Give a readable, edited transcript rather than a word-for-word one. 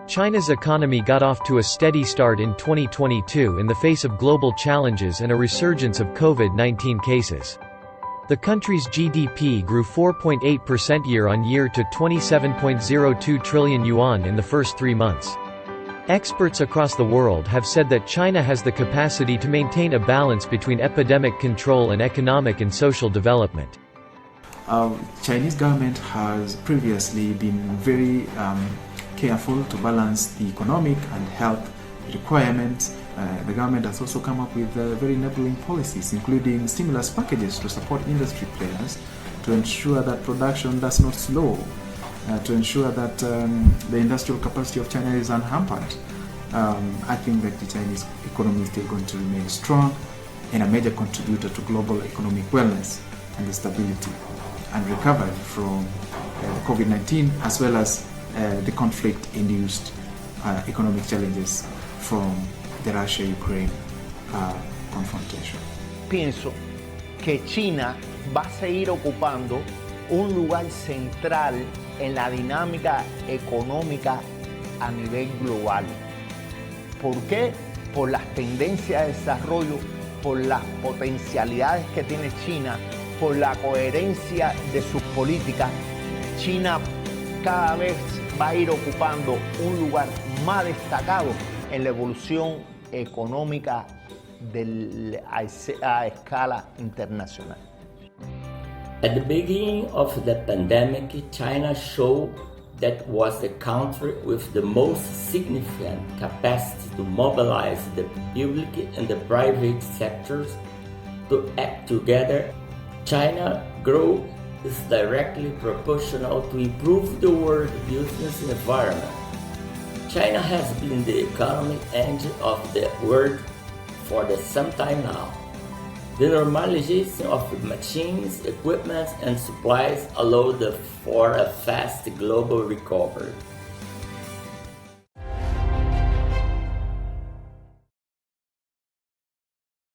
China's economy got off to a steady start in 2022 in the face of global challenges and a resurgence of COVID-19 cases. The country's GDP grew 4.8% year-on-year to 27.02 trillion yuan in the first 3 months. Experts across the world have said that China has the capacity to maintain a balance between epidemic control and economic and social development. Chinese government has previously been very careful to balance the economic and health requirements. The government has also come up with very enabling policies, including stimulus packages to support industry players, to ensure that production does not slow, to ensure that the industrial capacity of China is unhampered. I think that the Chinese economy is still going to remain strong and a major contributor to global economic wellness and the stability and recovery from COVID-19, as well as the conflict-induced economic challenges from the Russia-Ukraine confrontation. Pienso que China va a seguir ocupando un lugar central en la dinámica económica a nivel global. ¿Por qué? Por las tendencias de desarrollo, por las potencialidades que tiene China, por la coherencia de sus políticas. China cada vez va a ir ocupando un lugar más destacado en la evolución económica a escala internacional. At the beginning of the pandemic, China showed that it was the country with the most significant capacity to mobilize the public and the private sectors to act together. China's growth is directly proportional to improve the world business environment. China has been the economic engine of the world for some time now. The normalization of machines, equipment, and supplies allowed for a fast global recovery.